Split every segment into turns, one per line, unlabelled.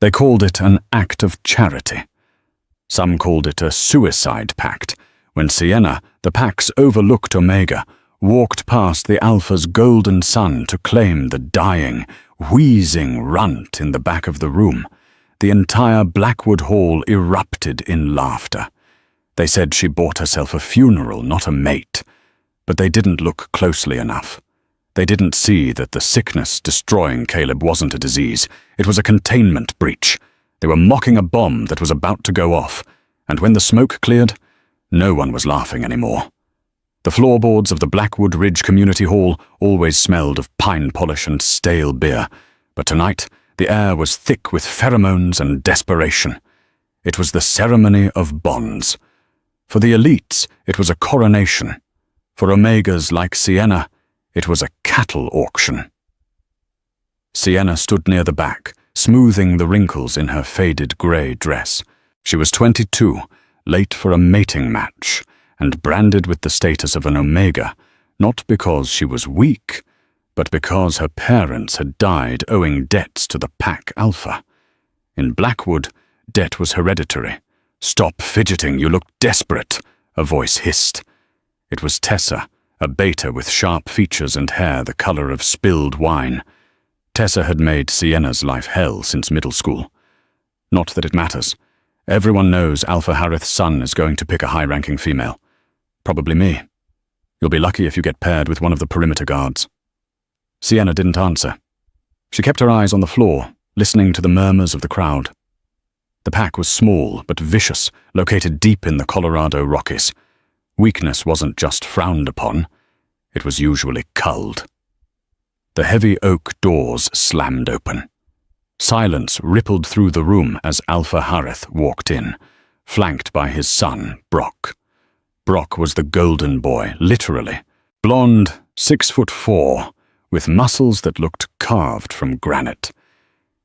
They called it an act of charity. Some called it a suicide pact, when Sienna, the pack's overlooked Omega, walked past the Alpha's golden sun to claim the dying, wheezing Runt in the back of the room. The entire Blackwood Hall erupted in laughter. They said she bought herself a funeral, not a mate. But they didn't look closely enough. They didn't see that the sickness destroying Caleb wasn't a disease. It was a containment breach. They were mocking a bomb that was about to go off. And when the smoke cleared, no one was laughing anymore. The floorboards of the Blackwood Ridge Community Hall always smelled of pine polish and stale beer, but tonight the air was thick with pheromones and desperation. It was the ceremony of bonds. For the elites, it was a coronation. For Omegas like Sienna, it was a cattle auction. Sienna stood near the back, smoothing the wrinkles in her faded grey dress. She was 22, late for a mating match, and branded with the status of an Omega, not because she was weak, but because her parents had died owing debts to the Pack Alpha. In Blackwood, debt was hereditary. "Stop fidgeting, you look desperate," a voice hissed. It was Tessa, a beta with sharp features and hair the color of spilled wine. Tessa had made Sienna's life hell since middle school. Not that it matters. Everyone knows Alpha Harith's son is going to pick a high-ranking female. Probably me. You'll be lucky if you get paired with one of the perimeter guards. Sienna didn't answer. She kept her eyes on the floor, listening to the murmurs of the crowd. The pack was small but vicious, located deep in the Colorado Rockies. Weakness wasn't just frowned upon, it was usually culled. The heavy oak doors slammed open. Silence rippled through the room as Alpha Harith walked in, flanked by his son, Brock. Brock was the golden boy, literally. Blonde, 6'4", with muscles that looked carved from granite.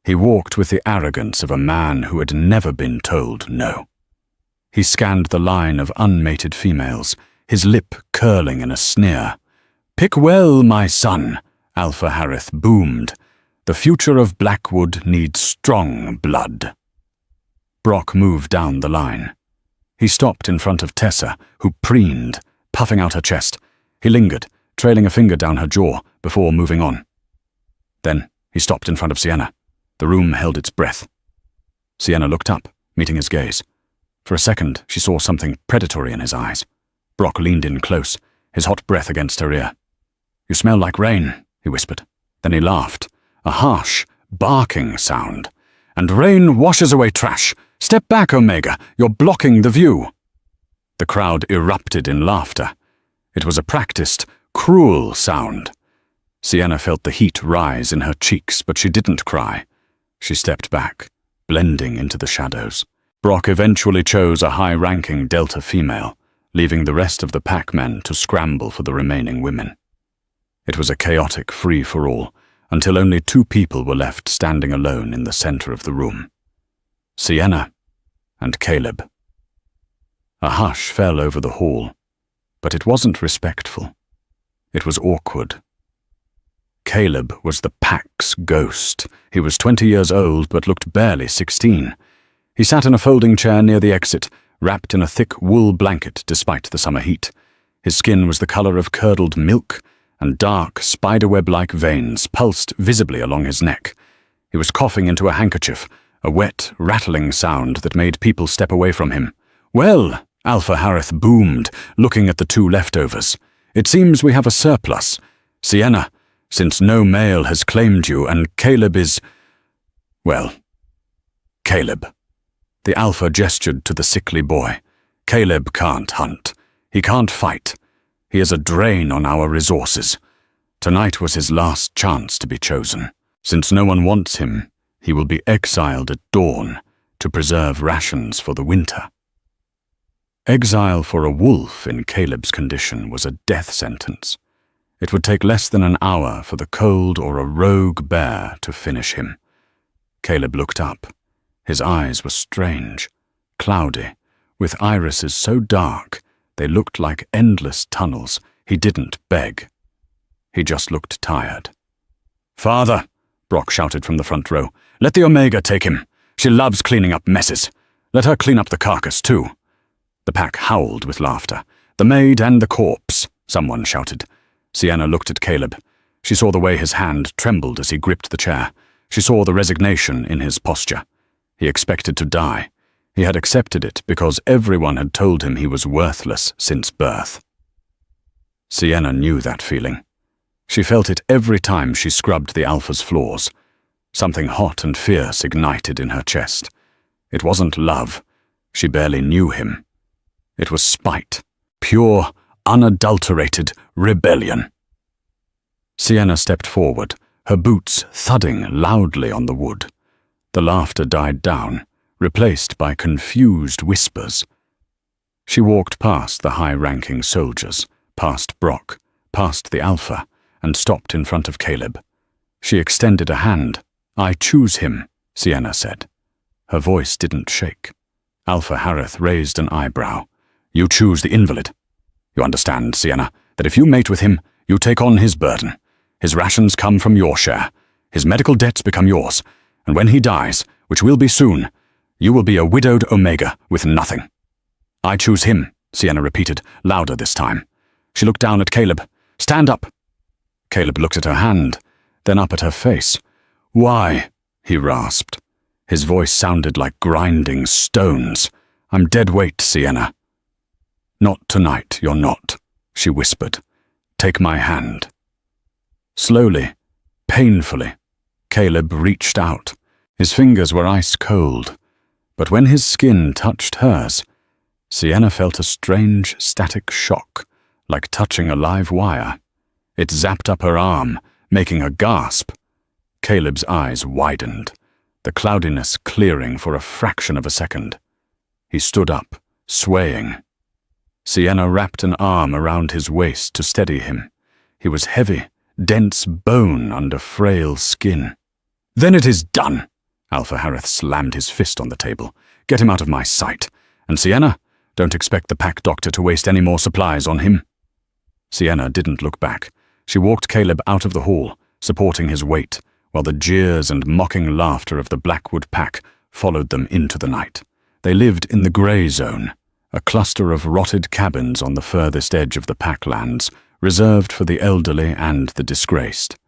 He walked with the arrogance of a man who had never been told no. He scanned the line of unmated females, his lip curling in a sneer. "Pick well, my son," Alpha Harith boomed. "The future of Blackwood needs strong blood." Brock moved down the line. He stopped in front of Tessa, who preened, puffing out her chest. He lingered, trailing a finger down her jaw, before moving on. Then he stopped in front of Sienna. The room held its breath. Sienna looked up, meeting his gaze. For a second, she saw something predatory in his eyes. Brock leaned in close, his hot breath against her ear. "You smell like rain," he whispered. Then he laughed, a harsh, barking sound. "And rain washes away trash. Step back, Omega. You're blocking the view." The crowd erupted in laughter. It was a practiced, cruel sound. Sienna felt the heat rise in her cheeks, but she didn't cry. She stepped back, blending into the shadows. Brock eventually chose a high-ranking Delta female, leaving the rest of the packmen to scramble for the remaining women. It was a chaotic free-for-all, until only 2 people were left standing alone in the center of the room. Sienna and Caleb. A hush fell over the hall, but it wasn't respectful. It was awkward. Caleb was the pack's ghost. He was 20 years old but looked barely 16. He sat in a folding chair near the exit, wrapped in a thick wool blanket despite the summer heat. His skin was the color of curdled milk, and dark, spiderweb-like veins pulsed visibly along his neck. He was coughing into a handkerchief, a wet, rattling sound that made people step away from him. "Well," Alpha Harith boomed, looking at the 2 leftovers, "it seems we have a surplus. Sienna, since no male has claimed you and Caleb is... well, Caleb." The Alpha gestured to the sickly boy. "Caleb can't hunt. He can't fight. He is a drain on our resources. Tonight was his last chance to be chosen. Since no one wants him, he will be exiled at dawn to preserve rations for the winter." Exile for a wolf in Caleb's condition was a death sentence. It would take less than an hour for the cold or a rogue bear to finish him. Caleb looked up. His eyes were strange, cloudy, with irises so dark they looked like endless tunnels. He didn't beg. He just looked tired. "Father," Brock shouted from the front row, "let the Omega take him. She loves cleaning up messes. Let her clean up the carcass, too." The pack howled with laughter. "The maid and the corpse," someone shouted. Sienna looked at Caleb. She saw the way his hand trembled as he gripped the chair. She saw the resignation in his posture. He expected to die. He had accepted it because everyone had told him he was worthless since birth. Sienna knew that feeling. She felt it every time she scrubbed the Alpha's floors. Something hot and fierce ignited in her chest. It wasn't love. She barely knew him. It was spite. Pure, unadulterated rebellion. Sienna stepped forward, her boots thudding loudly on the wood. The laughter died down, replaced by confused whispers. She walked past the high-ranking soldiers, past Brock, past the Alpha, and stopped in front of Caleb. She extended a hand. "I choose him," Sienna said. Her voice didn't shake. Alpha Harith raised an eyebrow. "You choose the invalid. You understand, Sienna, that if you mate with him, you take on his burden. His rations come from your share. His medical debts become yours. And when he dies, which will be soon, you will be a widowed Omega with nothing." "I choose him," Sienna repeated, louder this time. She looked down at Caleb. "Stand up." Caleb looked at her hand, then up at her face. "Why?" he rasped. His voice sounded like grinding stones. "I'm dead weight, Sienna." "Not tonight, you're not," she whispered. "Take my hand." Slowly, painfully, Caleb reached out. His fingers were ice cold, but when his skin touched hers, Sienna felt a strange static shock, like touching a live wire. It zapped up her arm, making her gasp. Caleb's eyes widened, the cloudiness clearing for a fraction of a second. He stood up, swaying. Sienna wrapped an arm around his waist to steady him. He was heavy, dense bone under frail skin. "Then it is done!" Alpha Harith slammed his fist on the table. "Get him out of my sight. And Sienna, don't expect the pack doctor to waste any more supplies on him." Sienna didn't look back. She walked Caleb out of the hall, supporting his weight, while the jeers and mocking laughter of the Blackwood pack followed them into the night. They lived in the Grey Zone, a cluster of rotted cabins on the furthest edge of the packlands, reserved for the elderly and the disgraced.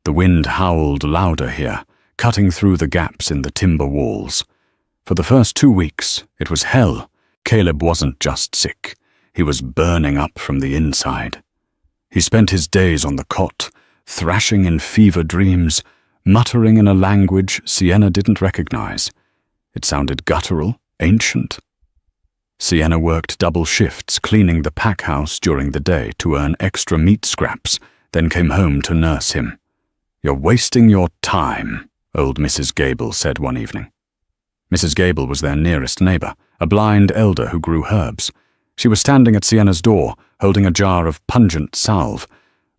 The wind howled louder here, cutting through the gaps in the timber walls. For the first 2 weeks, it was hell. Caleb wasn't just sick. He was burning up from the inside. He spent his days on the cot, thrashing in fever dreams, muttering in a language Sienna didn't recognize. It sounded guttural, ancient. Sienna worked double shifts cleaning the pack house during the day to earn extra meat scraps, then came home to nurse him. "You're wasting your time," old Mrs. Gable said one evening. Mrs. Gable was their nearest neighbor, a blind elder who grew herbs. She was standing at Sienna's door, holding a jar of pungent salve.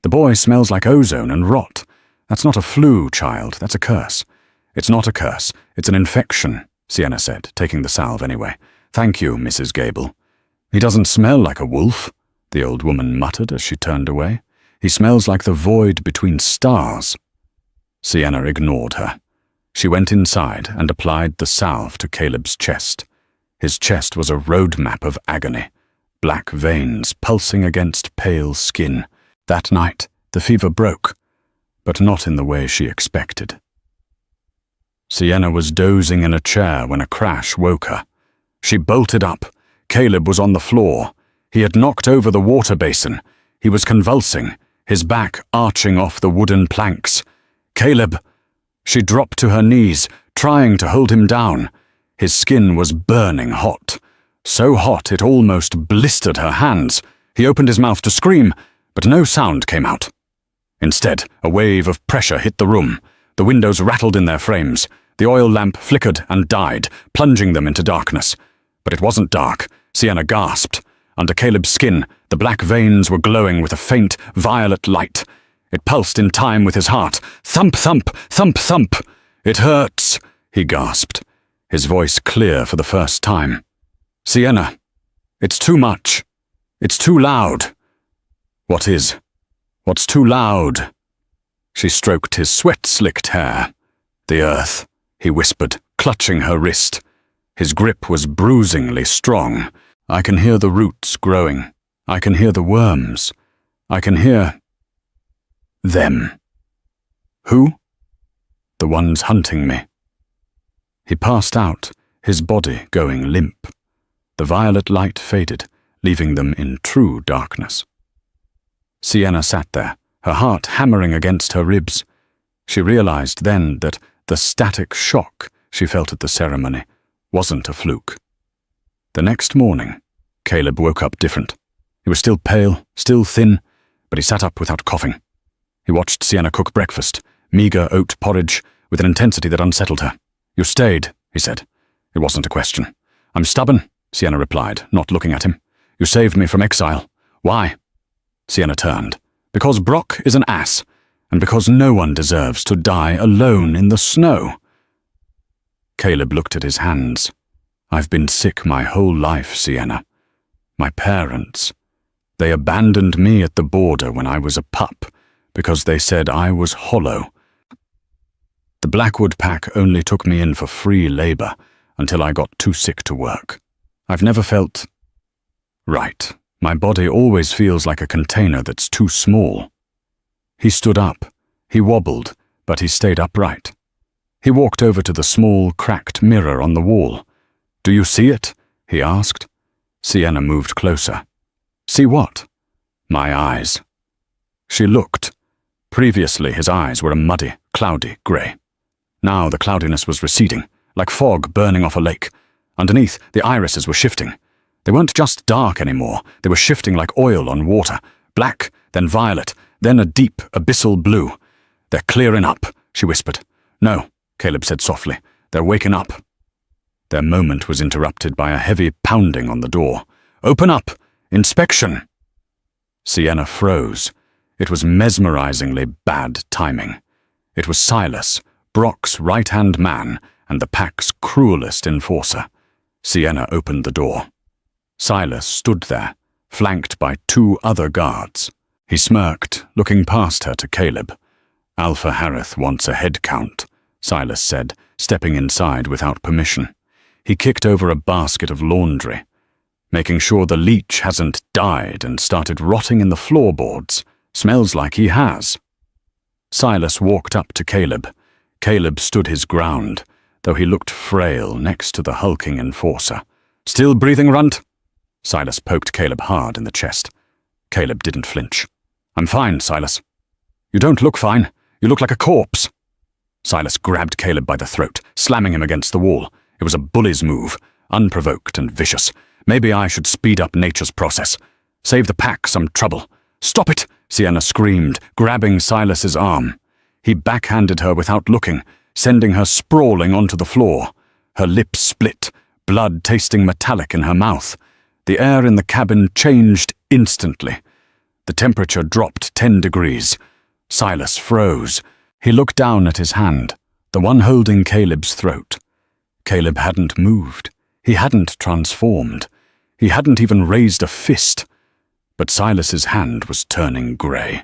"The boy smells like ozone and rot. That's not a flu, child, that's a curse." "It's not a curse, it's an infection," Sienna said, taking the salve anyway. "Thank you, Mrs. Gable." "He doesn't smell like a wolf," the old woman muttered as she turned away. "He smells like the void between stars." Sienna ignored her. She went inside and applied the salve to Caleb's chest. His chest was a road map of agony, black veins pulsing against pale skin. That night, the fever broke, but not in the way she expected. Sienna was dozing in a chair when a crash woke her. She bolted up. Caleb was on the floor. He had knocked over the water basin. He was convulsing, his back arching off the wooden planks. "Caleb!" She dropped to her knees, trying to hold him down. His skin was burning hot, so hot it almost blistered her hands. He opened his mouth to scream, but no sound came out. Instead, a wave of pressure hit the room. The windows rattled in their frames. The oil lamp flickered and died, plunging them into darkness. But it wasn't dark. Sienna gasped. Under Caleb's skin, the black veins were glowing with a faint, violet light. It pulsed in time with his heart. "Thump, thump, thump, thump." "It hurts," he gasped, his voice clear for the first time. "Sienna, it's too much. It's too loud." "What is? What's too loud?" She stroked his sweat-slicked hair. "The earth," he whispered, clutching her wrist. His grip was bruisingly strong. I can hear the roots growing. I can hear the worms. I can hear them. Who? The ones hunting me. He passed out, his body going limp. The violet light faded, leaving them in true darkness. Sienna sat there, her heart hammering against her ribs. She realized then that the static shock she felt at the ceremony wasn't a fluke. The next morning, Caleb woke up different. He was still pale, still thin, but he sat up without coughing. He watched Sienna cook breakfast, meager oat porridge, with an intensity that unsettled her. "You stayed," he said. It wasn't a question. "I'm stubborn," Sienna replied, not looking at him. "You saved me from exile. Why?" Sienna turned. "Because Brock is an ass, and because no one deserves to die alone in the snow." Caleb looked at his hands. "I've been sick my whole life, Sienna. My parents. They abandoned me at the border when I was a pup because they said I was hollow. The Blackwood Pack only took me in for free labor until I got too sick to work. I've never felt right. My body always feels like a container that's too small." He stood up. He wobbled, but he stayed upright. He walked over to the small, cracked mirror on the wall. "Do you see it?" he asked. Sienna moved closer. "See what?" "My eyes." She looked. Previously, his eyes were a muddy, cloudy grey. Now the cloudiness was receding, like fog burning off a lake. Underneath, the irises were shifting. They weren't just dark anymore. They were shifting like oil on water. Black, then violet, then a deep, abyssal blue. "They're clearing up," she whispered. "No," Caleb said softly. "They're waking up." Their moment was interrupted by a heavy pounding on the door. "Open up! Inspection!" Sienna froze. It was mesmerizingly bad timing. It was Silas, Brock's right-hand man and the pack's cruelest enforcer. Sienna opened the door. Silas stood there, flanked by 2 other guards. He smirked, looking past her to Caleb. "Alpha Harith wants a head count," Silas said, stepping inside without permission. He kicked over a basket of laundry, making sure the leech hasn't died and started rotting in the floorboards. "Smells like he has." Silas walked up to Caleb. Caleb stood his ground, though he looked frail next to the hulking enforcer. "Still breathing, Runt?" Silas poked Caleb hard in the chest. Caleb didn't flinch. "I'm fine, Silas." "You don't look fine. You look like a corpse." Silas grabbed Caleb by the throat, slamming him against the wall. It was a bully's move, unprovoked and vicious. Maybe I should speed up nature's process. Save the pack some trouble. "Stop it!" Sienna screamed, grabbing Silas's arm. He backhanded her without looking, sending her sprawling onto the floor. Her lips split, blood tasting metallic in her mouth. The air in the cabin changed instantly. The temperature dropped 10 degrees. Silas froze. He looked down at his hand, the one holding Caleb's throat. Caleb hadn't moved. He hadn't transformed. He hadn't even raised a fist. But Silas's hand was turning grey.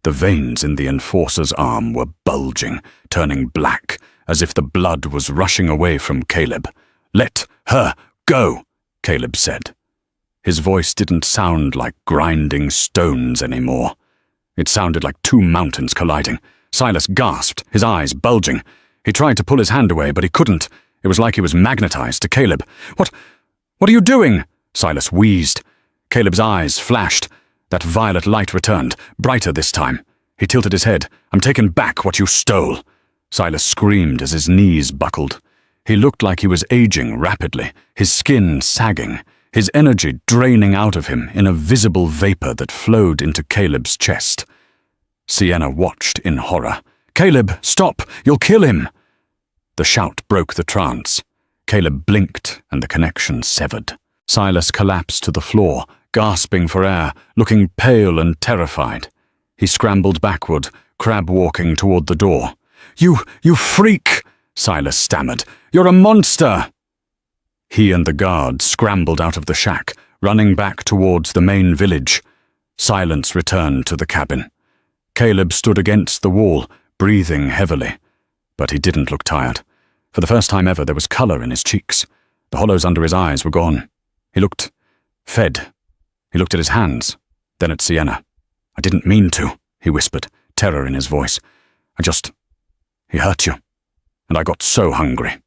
The veins in the enforcer's arm were bulging, turning black, as if the blood was rushing away from Caleb. "Let her go," Caleb said. His voice didn't sound like grinding stones anymore. It sounded like 2 mountains colliding. Silas gasped, his eyes bulging. He tried to pull his hand away, but he couldn't. It was like he was magnetized to Caleb. What are you doing?" Silas wheezed. Caleb's eyes flashed. That violet light returned, brighter this time. He tilted his head. "I'm taking back what you stole." Silas screamed as his knees buckled. He looked like he was aging rapidly, his skin sagging, his energy draining out of him in a visible vapor that flowed into Caleb's chest. Sienna watched in horror. "Caleb, stop! You'll kill him!" The shout broke the trance. Caleb blinked and the connection severed. Silas collapsed to the floor, gasping for air, looking pale and terrified. He scrambled backward, crab-walking toward the door. You freak!" Silas stammered. "You're a monster!" He and the guard scrambled out of the shack, running back towards the main village. Silence returned to the cabin. Caleb stood against the wall, breathing heavily. But he didn't look tired. For the first time ever, there was colour in his cheeks. The hollows under his eyes were gone. He looked fed. He looked at his hands, then at Sienna. "I didn't mean to," he whispered, terror in his voice. He hurt you. And I got so hungry."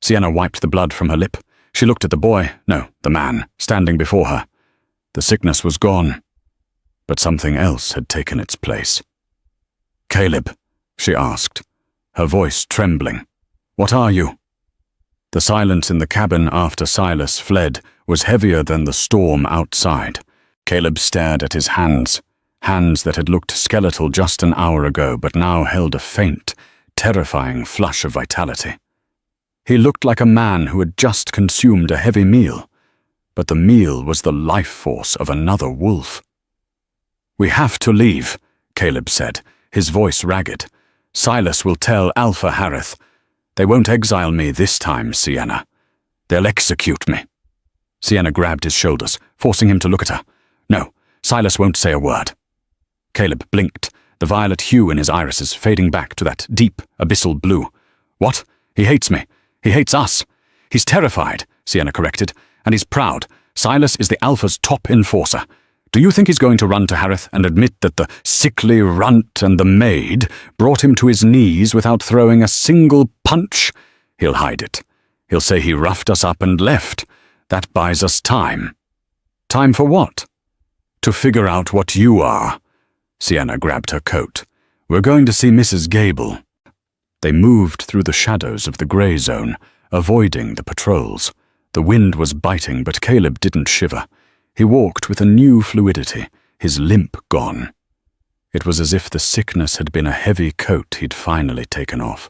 Sienna wiped the blood from her lip. She looked at the boy, no, the man, standing before her. The sickness was gone, but something else had taken its place. "Caleb," she asked, her voice trembling. "What are you?" The silence in the cabin after Silas fled was heavier than the storm outside. Caleb stared at his hands that had looked skeletal just an hour ago but now held a faint, terrifying flush of vitality. He looked like a man who had just consumed a heavy meal, but the meal was the life force of another wolf. "We have to leave," Caleb said, his voice ragged. "Silas will tell Alpha Harith. They won't exile me this time, Sienna. They'll execute me." Sienna grabbed his shoulders, forcing him to look at her. "No, Silas won't say a word." Caleb blinked, the violet hue in his irises fading back to that deep, abyssal blue. "What? He hates me. He hates us. He's terrified," Sienna corrected, "and he's proud. Silas is the Alpha's top enforcer. Do you think he's going to run to Harith and admit that the sickly Runt and the maid brought him to his knees without throwing a single punch? He'll hide it. He'll say he roughed us up and left. That buys us time." "Time for what?" "To figure out what you are." Sienna grabbed her coat. "We're going to see Mrs. Gable." They moved through the shadows of the grey zone, avoiding the patrols. The wind was biting, but Caleb didn't shiver. He walked with a new fluidity, his limp gone. It was as if the sickness had been a heavy coat he'd finally taken off.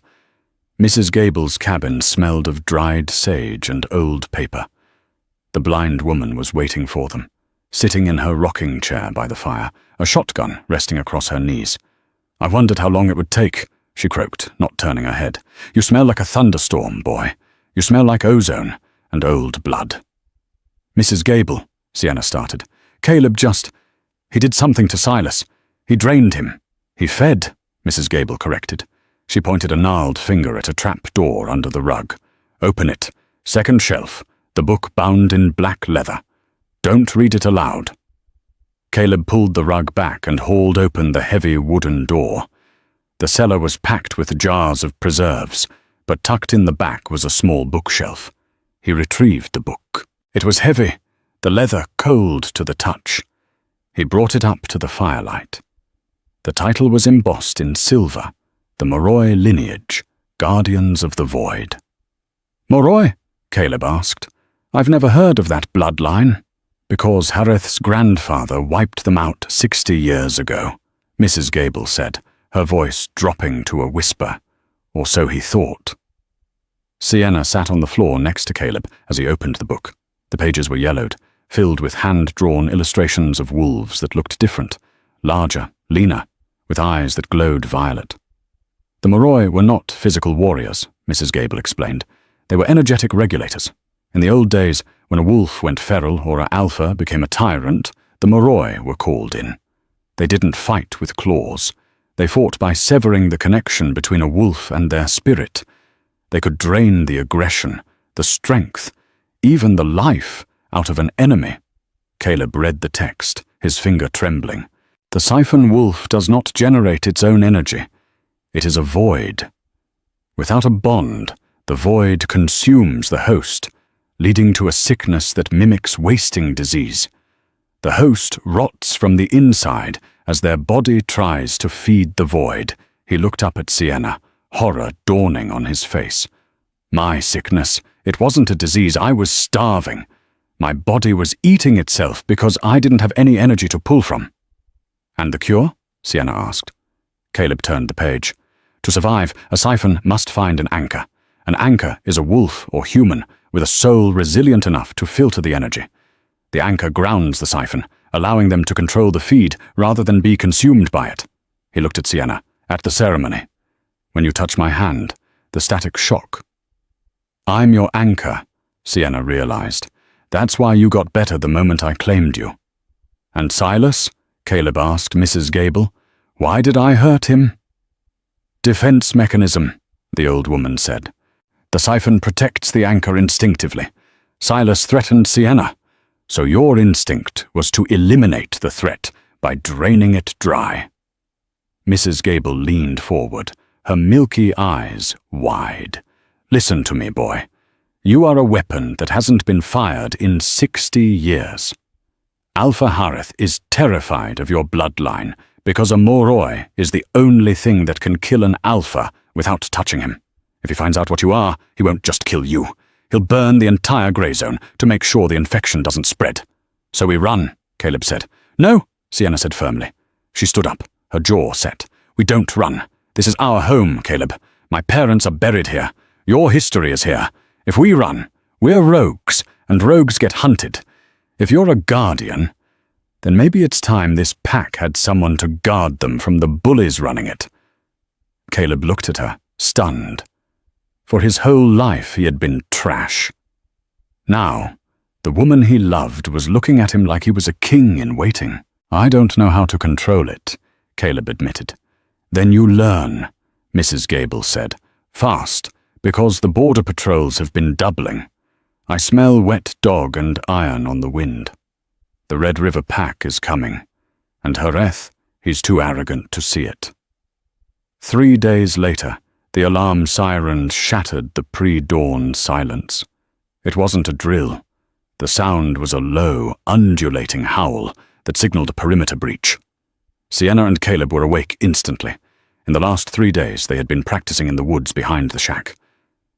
Mrs. Gable's cabin smelled of dried sage and old paper. The blind woman was waiting for them, sitting in her rocking chair by the fire, a shotgun resting across her knees. "I wondered how long it would take," she croaked, not turning her head. "You smell like a thunderstorm, boy. You smell like ozone and old blood." "Mrs. Gable," Sienna started. "Caleb he did something to Silas. He drained him." "He fed," Mrs. Gable corrected. She pointed a gnarled finger at a trap door under the rug. "Open it. Second shelf. The book bound in black leather. Don't read it aloud." Caleb pulled the rug back and hauled open the heavy wooden door. The cellar was packed with jars of preserves, but tucked in the back was a small bookshelf. He retrieved the book. It was heavy, the leather cold to the touch. He brought it up to the firelight. The title was embossed in silver, "The Moroi Lineage, Guardians of the Void." "Moroi?" Caleb asked. "I've never heard of that bloodline." "Because Harith's grandfather wiped them out 60 years ago," Mrs. Gable said, her voice dropping to a whisper. "Or so he thought." Sienna sat on the floor next to Caleb as he opened the book. The pages were yellowed, filled with hand-drawn illustrations of wolves that looked different, larger, leaner, with eyes that glowed violet. The Moroi were not physical warriors, Mrs. Gable explained. They were energetic regulators. In the old days, when a wolf went feral or an alpha became a tyrant, the Moroi were called in. They didn't fight with claws. They fought by severing the connection between a wolf and their spirit. They could drain the aggression, the strength, even the life out of an enemy. Caleb read the text, his finger trembling. The siphon wolf does not generate its own energy. It is a void. Without a bond, the void consumes the host, leading to a sickness that mimics wasting disease. The host rots from the inside as their body tries to feed the void. He looked up at Sienna, horror dawning on his face. "My sickness, it wasn't a disease, I was starving. My body was eating itself because I didn't have any energy to pull from." "And the cure?" Sienna asked. Caleb turned the page. "To survive, a siphon must find an anchor. An anchor is a wolf or human with a soul resilient enough to filter the energy. The anchor grounds the siphon, allowing them to control the feed rather than be consumed by it." He looked at Sienna. "At the ceremony. When you touch my hand, the static shock." "I'm your anchor," Sienna realized. "That's why you got better the moment I claimed you." "And Silas?" Caleb asked Mrs. Gable. "Why did I hurt him?" "Defense mechanism," the old woman said. The siphon protects the anchor instinctively. Silas threatened Sienna, so your instinct was to eliminate the threat by draining it dry. Mrs. Gable leaned forward, her milky eyes wide. Listen to me, boy. You are a weapon that hasn't been fired in 60 years. Alpha Harith is terrified of your bloodline because a Moroi is the only thing that can kill an Alpha without touching him. If he finds out what you are, he won't just kill you. He'll burn the entire grey zone to make sure the infection doesn't spread. So we run, Caleb said. No, Sienna said firmly. She stood up, her jaw set. We don't run. This is our home, Caleb. My parents are buried here. Your history is here. If we run, we're rogues, and rogues get hunted. If you're a guardian, then maybe it's time this pack had someone to guard them from the bullies running it. Caleb looked at her, stunned. For his whole life he had been trash. Now, the woman he loved was looking at him like he was a king in waiting. I don't know how to control it, Caleb admitted. Then you learn, Mrs. Gable said. Fast, because the border patrols have been doubling. I smell wet dog and iron on the wind. The Red River pack is coming, and Hareth, he's too arrogant to see it. 3 days later, the alarm sirens shattered the pre-dawn silence. It wasn't a drill. The sound was a low, undulating howl that signaled a perimeter breach. Sienna and Caleb were awake instantly. In the last 3 days, they had been practicing in the woods behind the shack.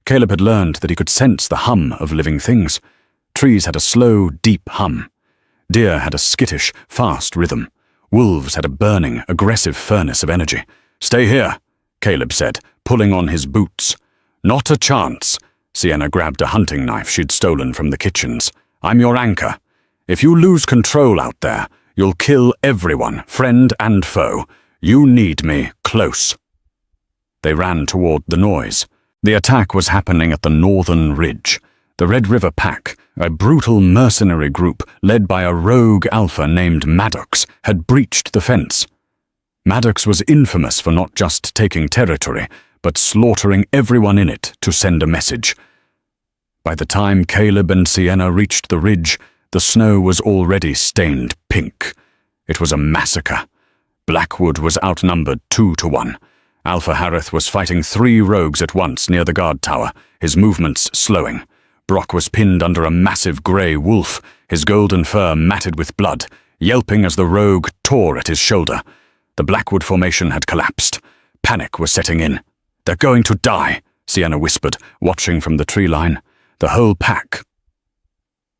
Caleb had learned that he could sense the hum of living things. Trees had a slow, deep hum. Deer had a skittish, fast rhythm. Wolves had a burning, aggressive furnace of energy. Stay here, Caleb said, pulling on his boots. Not a chance. Sienna grabbed a hunting knife she'd stolen from the kitchens. I'm your anchor. If you lose control out there, you'll kill everyone, friend and foe. You need me close. They ran toward the noise. The attack was happening at the northern ridge. The Red River Pack, a brutal mercenary group led by a rogue alpha named Maddox, had breached the fence. Maddox was infamous for not just taking territory, but slaughtering everyone in it to send a message. By the time Caleb and Sienna reached the ridge, the snow was already stained pink. It was a massacre. Blackwood was outnumbered 2-1. Alpha Harith was fighting 3 rogues at once near the guard tower, his movements slowing. Brock was pinned under a massive grey wolf, his golden fur matted with blood, yelping as the rogue tore at his shoulder. The Blackwood formation had collapsed. Panic was setting in. They're going to die, Sienna whispered, watching from the tree line. The whole pack.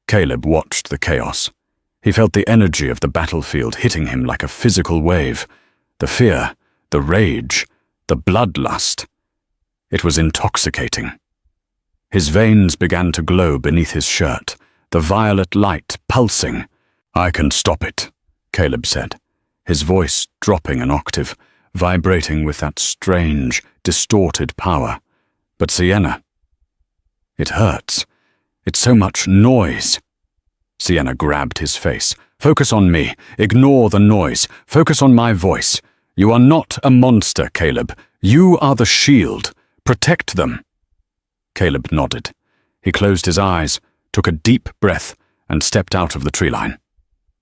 Caleb watched the chaos. He felt the energy of the battlefield hitting him like a physical wave. The fear, the rage, the bloodlust. It was intoxicating. His veins began to glow beneath his shirt, the violet light pulsing. I can stop it, Caleb said, his voice dropping an octave, vibrating with that strange, distorted power. But Sienna, it hurts. It's so much noise. Sienna grabbed his face. Focus on me. Ignore the noise. Focus on my voice. You are not a monster, Caleb. You are the shield. Protect them. Caleb nodded. He closed his eyes, took a deep breath, and stepped out of the tree line.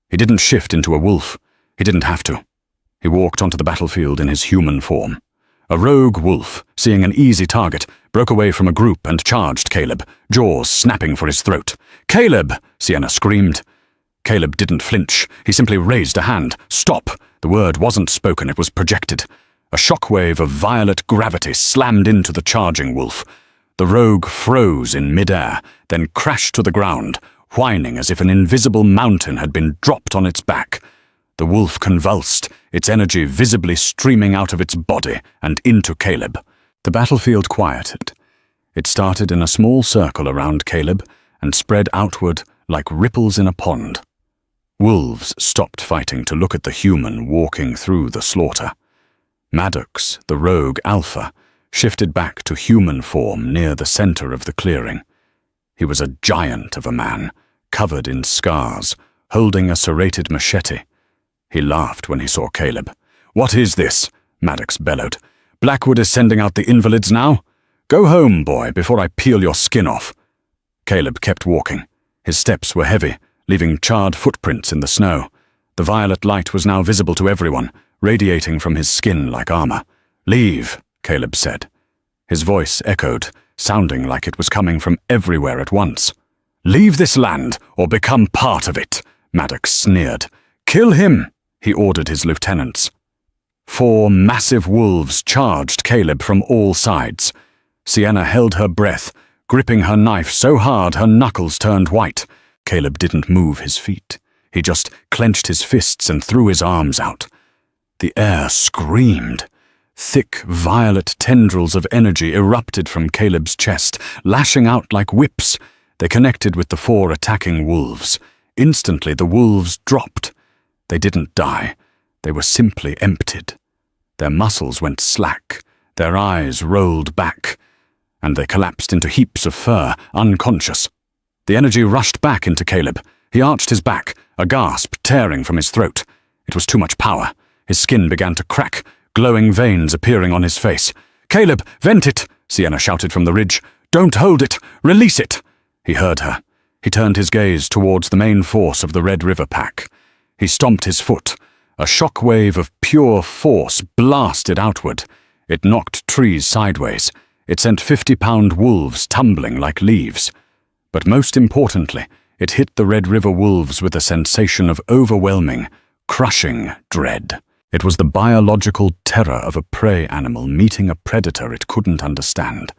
He didn't shift into a wolf. He didn't have to. He walked onto the battlefield in his human form. A rogue wolf, seeing an easy target, broke away from a group and charged Caleb, jaws snapping for his throat. Caleb! Sienna screamed. Caleb didn't flinch. He simply raised a hand. Stop! The word wasn't spoken, it was projected. A shockwave of violet gravity slammed into the charging wolf. The rogue froze in midair, then crashed to the ground, whining as if an invisible mountain had been dropped on its back. The wolf convulsed, its energy visibly streaming out of its body and into Caleb. The battlefield quieted. It started in a small circle around Caleb and spread outward like ripples in a pond. Wolves stopped fighting to look at the human walking through the slaughter. Maddox, the rogue alpha, shifted back to human form near the center of the clearing. He was a giant of a man, covered in scars, holding a serrated machete. He laughed when he saw Caleb. What is this? Maddox bellowed. Blackwood is sending out the invalids now? Go home, boy, before I peel your skin off." Caleb kept walking. His steps were heavy, leaving charred footprints in the snow. The violet light was now visible to everyone, radiating from his skin like armor. "Leave," Caleb said. His voice echoed, sounding like it was coming from everywhere at once. "Leave this land, or become part of it," Maddox sneered. "Kill him," he ordered his lieutenants. 4 massive wolves charged Caleb from all sides. Sienna held her breath, gripping her knife so hard her knuckles turned white. Caleb didn't move his feet. He just clenched his fists and threw his arms out. The air screamed. Thick, violet tendrils of energy erupted from Caleb's chest, lashing out like whips. They connected with the 4 attacking wolves. Instantly, the wolves dropped. They didn't die. They were simply emptied. Their muscles went slack. Their eyes rolled back. And they collapsed into heaps of fur, unconscious. The energy rushed back into Caleb. He arched his back, a gasp tearing from his throat. It was too much power. His skin began to crack, glowing veins appearing on his face. "Caleb, vent it!" Sienna shouted from the ridge. "Don't hold it! Release it!" He heard her. He turned his gaze towards the main force of the Red River pack. He stomped his foot. A shock wave of pure force blasted outward. It knocked trees sideways. It sent 50-pound wolves tumbling like leaves. But most importantly, it hit the Red River wolves with a sensation of overwhelming, crushing dread. It was the biological terror of a prey animal meeting a predator it couldn't understand.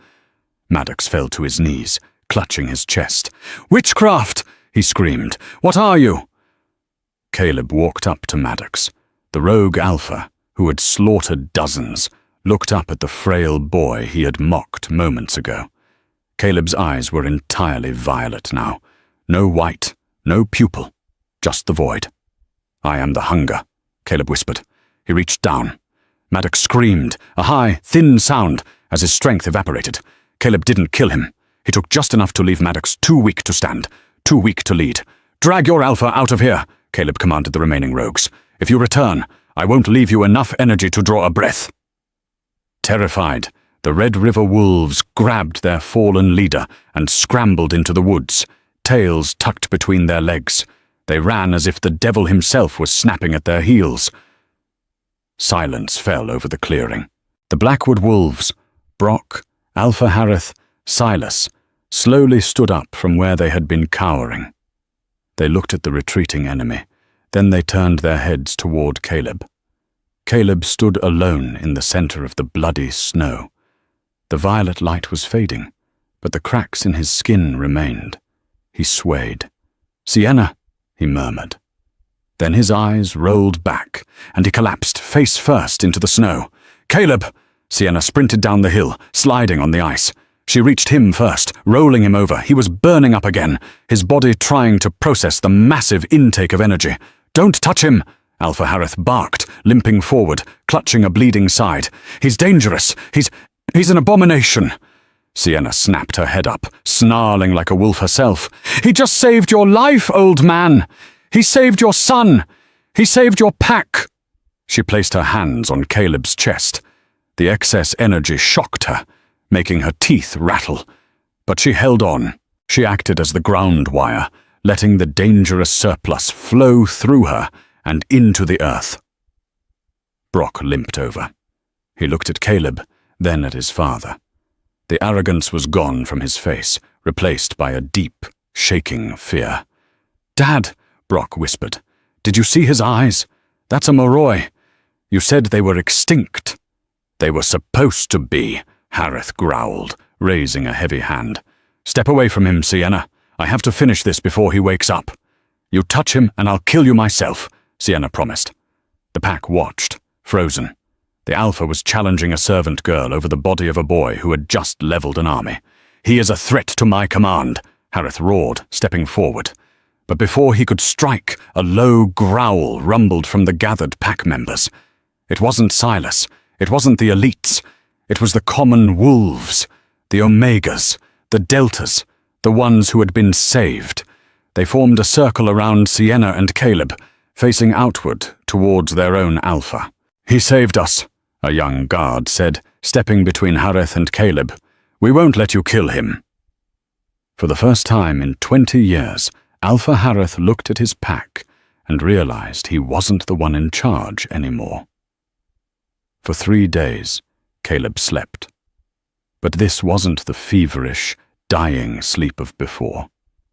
Maddox fell to his knees, clutching his chest. "Witchcraft!" he screamed. "What are you?" Caleb walked up to Maddox. The rogue alpha, who had slaughtered dozens, looked up at the frail boy he had mocked moments ago. Caleb's eyes were entirely violet now. No white, no pupil, just the void. "I am the hunger," Caleb whispered. He reached down. Maddox screamed, a high, thin sound, as his strength evaporated. Caleb didn't kill him. He took just enough to leave Maddox too weak to stand, too weak to lead. "Drag your alpha out of here," Caleb commanded the remaining rogues. "If you return, I won't leave you enough energy to draw a breath." Terrified, the Red River wolves grabbed their fallen leader and scrambled into the woods, tails tucked between their legs. They ran as if the devil himself was snapping at their heels. Silence fell over the clearing. The Blackwood wolves, Brock, Alpha Harith, Silas, slowly stood up from where they had been cowering. They looked at the retreating enemy. Then they turned their heads toward Caleb. Caleb stood alone in the center of the bloody snow. The violet light was fading, but the cracks in his skin remained. He swayed. "Sienna," he murmured. Then his eyes rolled back, and he collapsed face first into the snow. "Caleb!" Sienna sprinted down the hill, sliding on the ice. She reached him first, rolling him over. He was burning up again, his body trying to process the massive intake of energy. "Don't touch him!" Alpha Harith barked, limping forward, clutching a bleeding side. "He's dangerous. He's an abomination." Sienna snapped her head up, snarling like a wolf herself. "He just saved your life, old man! He saved your son! He saved your pack!" She placed her hands on Caleb's chest. The excess energy shocked her, making her teeth rattle. But she held on. She acted as the ground wire, letting the dangerous surplus flow through her and into the earth. Brock limped over. He looked at Caleb, then at his father. The arrogance was gone from his face, replaced by a deep, shaking fear. "Dad," Brock whispered, "did you see his eyes? That's a Moroi. You said they were extinct." "They were supposed to be," Harith growled, raising a heavy hand. "Step away from him, Sienna. I have to finish this before he wakes up." "You touch him and I'll kill you myself," Sienna promised. The pack watched, frozen. The Alpha was challenging a servant girl over the body of a boy who had just leveled an army. "He is a threat to my command," Harith roared, stepping forward. But before he could strike, a low growl rumbled from the gathered pack members. It wasn't Silas. It wasn't the elites. It was the common wolves, the Omegas, the Deltas, the ones who had been saved. They formed a circle around Sienna and Caleb, facing outward towards their own Alpha. "He saved us," a young guard said, stepping between Harith and Caleb. We won't let you kill him." For the first time in 20 years, Alpha Harith looked at his pack and realized he wasn't the one in charge anymore. For 3 days, Caleb slept. But this wasn't the feverish, dying sleep of before.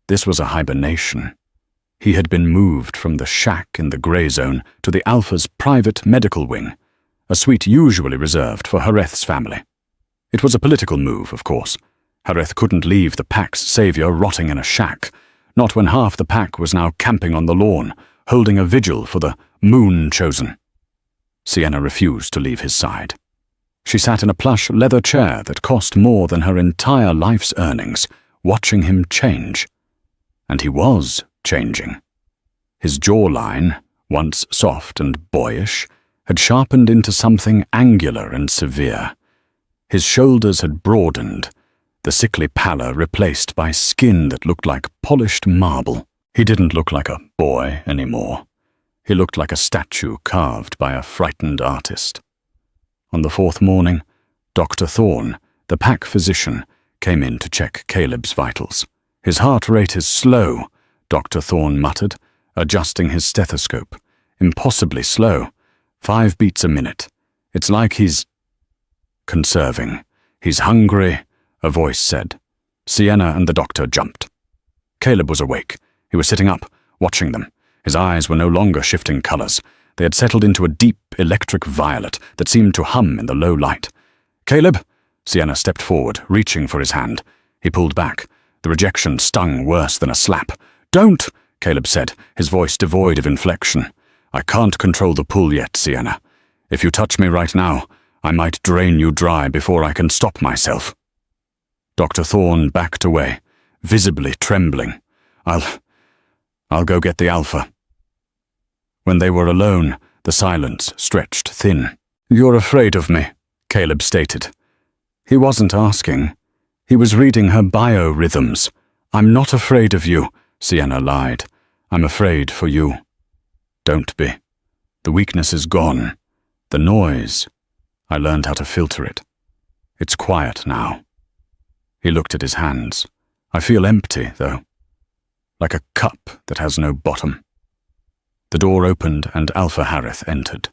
This was a hibernation. He had been moved from the shack in the grey zone to the Alpha's private medical wing, a suite usually reserved for Hareth's family. It was a political move, of course. Hareth couldn't leave the pack's savior rotting in a shack, not when half the pack was now camping on the lawn, holding a vigil for the Moon Chosen. Sienna refused to leave his side. She sat in a plush leather chair that cost more than her entire life's earnings, watching him change. And he was changing. His jawline, once soft and boyish, had sharpened into something angular and severe. His shoulders had broadened, the sickly pallor replaced by skin that looked like polished marble. He didn't look like a boy anymore. He looked like a statue carved by a frightened artist. On the 4th morning, Dr. Thorne, the pack physician, came in to check Caleb's vitals. "His heart rate is slow," Dr. Thorne muttered, adjusting his stethoscope. "Impossibly slow. 5 beats a minute. It's like he's conserving. He's hungry," a voice said. Sienna and the doctor jumped. Caleb was awake. He was sitting up, watching them. His eyes were no longer shifting colors. They had settled into a deep electric violet that seemed to hum in the low light. "Caleb!" Sienna stepped forward, reaching for his hand. He pulled back. The rejection stung worse than a slap. "Don't!" Caleb said, his voice devoid of inflection. "I can't control the pull yet, Sienna. If you touch me right now, I might drain you dry before I can stop myself." Dr. Thorne backed away, visibly trembling. I'll go get the Alpha." When they were alone, the silence stretched thin. "You're afraid of me," Caleb stated. He wasn't asking. He was reading her biorhythms. "I'm not afraid of you," Sienna lied. "I'm afraid for you." "Don't be. The weakness is gone. The noise, I learned how to filter it. It's quiet now." He looked at his hands. "I feel empty, though. Like a cup that has no bottom." The door opened and Alpha Harith entered.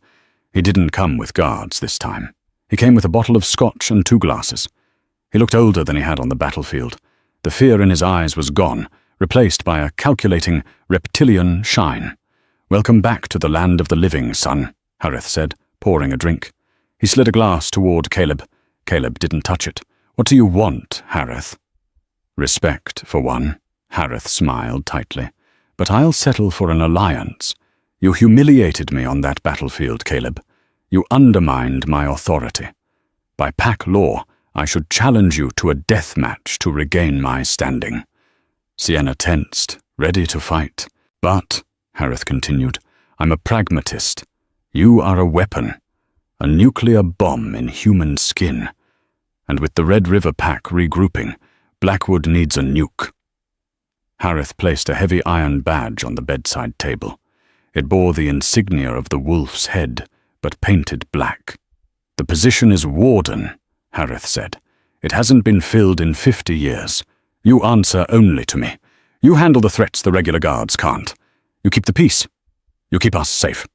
He didn't come with guards this time. He came with a bottle of scotch and 2 glasses. He looked older than he had on the battlefield. The fear in his eyes was gone, replaced by a calculating, reptilian shine. "Welcome back to the land of the living, son," Harith said, pouring a drink. He slid a glass toward Caleb. Caleb didn't touch it. "What do you want, Harith?" "Respect, for one," Harith smiled tightly. "But I'll settle for an alliance. You humiliated me on that battlefield, Caleb. You undermined my authority. By pack law, I should challenge you to a death match to regain my standing." Sienna tensed, ready to fight. "But," Harith continued, "I'm a pragmatist. You are a weapon, a nuclear bomb in human skin. And with the Red River pack regrouping, Blackwood needs a nuke." Harith placed a heavy iron badge on the bedside table. It bore the insignia of the wolf's head, but painted black. "The position is warden," Harith said. "It hasn't been filled in 50 years. You answer only to me. You handle the threats the regular guards can't. You keep the peace. You keep us safe."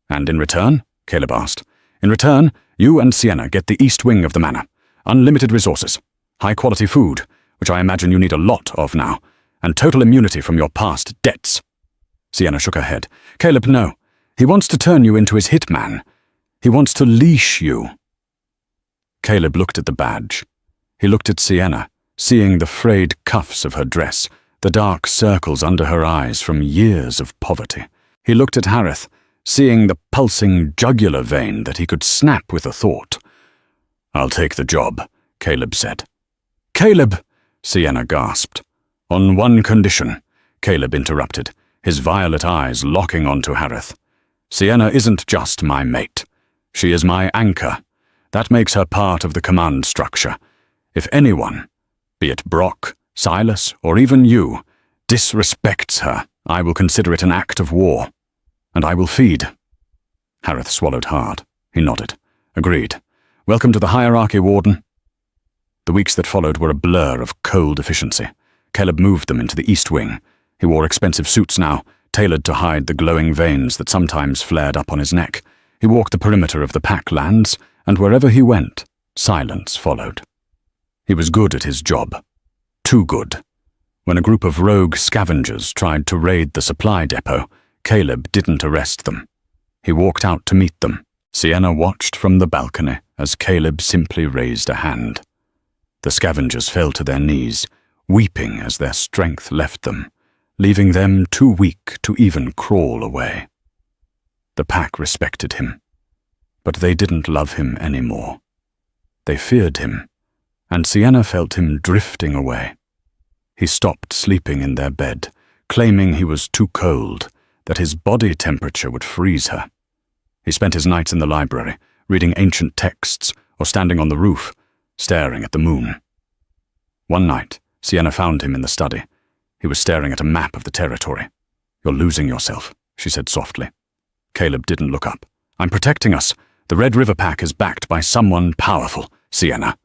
"And in return?" Caleb asked. "In return, you and Sienna get the east wing of the manor. Unlimited resources. High-quality food, which I imagine you need a lot of now, and total immunity from your past debts." Sienna shook her head. "Caleb, no. He wants to turn you into his hitman. He wants to leash you." Caleb looked at the badge. He looked at Sienna, seeing the frayed cuffs of her dress, the dark circles under her eyes from years of poverty. He looked at Harith, seeing the pulsing jugular vein that he could snap with a thought. "I'll take the job," Caleb said. "Caleb!" Sienna gasped. "On one condition," Caleb interrupted, his violet eyes locking onto Harith. "Sienna isn't just my mate. She is my anchor. That makes her part of the command structure. If anyone, be it Brock, Silas, or even you, disrespects her, I will consider it an act of war. And I will feed." Harith swallowed hard. He nodded. "Agreed. Welcome to the hierarchy, Warden." The weeks that followed were a blur of cold efficiency. Caleb moved them into the East Wing. He wore expensive suits now, tailored to hide the glowing veins that sometimes flared up on his neck. He walked the perimeter of the pack lands, and wherever he went, silence followed. He was good at his job. Too good. When a group of rogue scavengers tried to raid the supply depot, Caleb didn't arrest them. He walked out to meet them. Sienna watched from the balcony as Caleb simply raised a hand. The scavengers fell to their knees, weeping as their strength left them, leaving them too weak to even crawl away. The pack respected him, but they didn't love him anymore. They feared him, and Sienna felt him drifting away. He stopped sleeping in their bed, claiming he was too cold, that his body temperature would freeze her. He spent his nights in the library, reading ancient texts or standing on the roof, staring at the moon. One night, Sienna found him in the study. He was staring at a map of the territory. "You're losing yourself," she said softly. Caleb didn't look up. "I'm protecting us. The Red River Pack is backed by someone powerful, Sienna.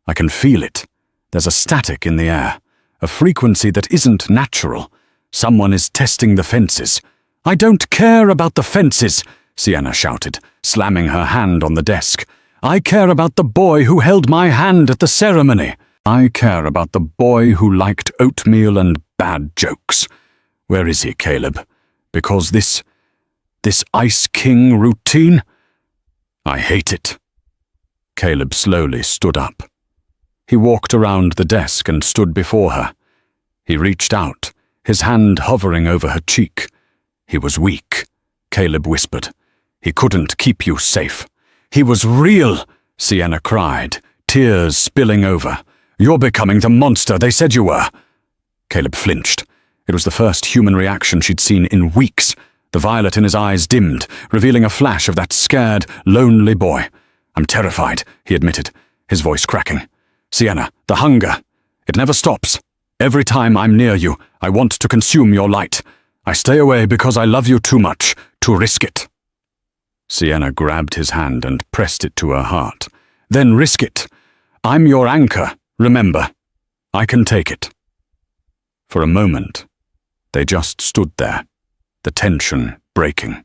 I can feel it. There's a static in the air, a frequency that isn't natural. Someone is testing the fences." "I don't care about the fences," Sienna shouted, slamming her hand on the desk. "I care about the boy who held my hand at the ceremony. I care about the boy who liked oatmeal and bad jokes. Where is he, Caleb? Because this Ice King routine? I hate it." Caleb slowly stood up. He walked around the desk and stood before her. He reached out, his hand hovering over her cheek. "He was weak," Caleb whispered. "He couldn't keep you safe." "He was real," Sienna cried, tears spilling over. "You're becoming the monster they said you were." Caleb flinched. It was the first human reaction she'd seen in weeks. The violet in his eyes dimmed, revealing a flash of that scared, lonely boy. "I'm terrified," he admitted, his voice cracking. "Sienna, the hunger. It never stops. Every time I'm near you, I want to consume your light. I stay away because I love you too much to risk it." Sienna grabbed his hand and pressed it to her heart. "Then risk it. I'm your anchor, remember. I can take it." For a moment, they just stood there, the tension breaking.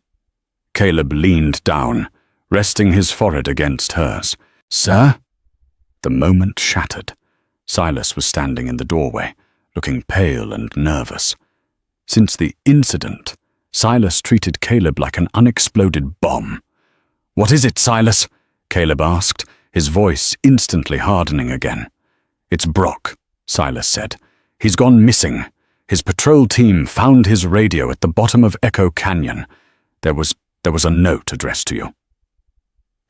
Caleb leaned down, resting his forehead against hers. "Sir?" The moment shattered. Silas was standing in the doorway, looking pale and nervous. Since the incident, Silas treated Caleb like an unexploded bomb. "What is it, Silas?" Caleb asked, his voice instantly hardening again. "It's Brock," Silas said. "He's gone missing. His patrol team found his radio at the bottom of Echo Canyon. There was a note addressed to you."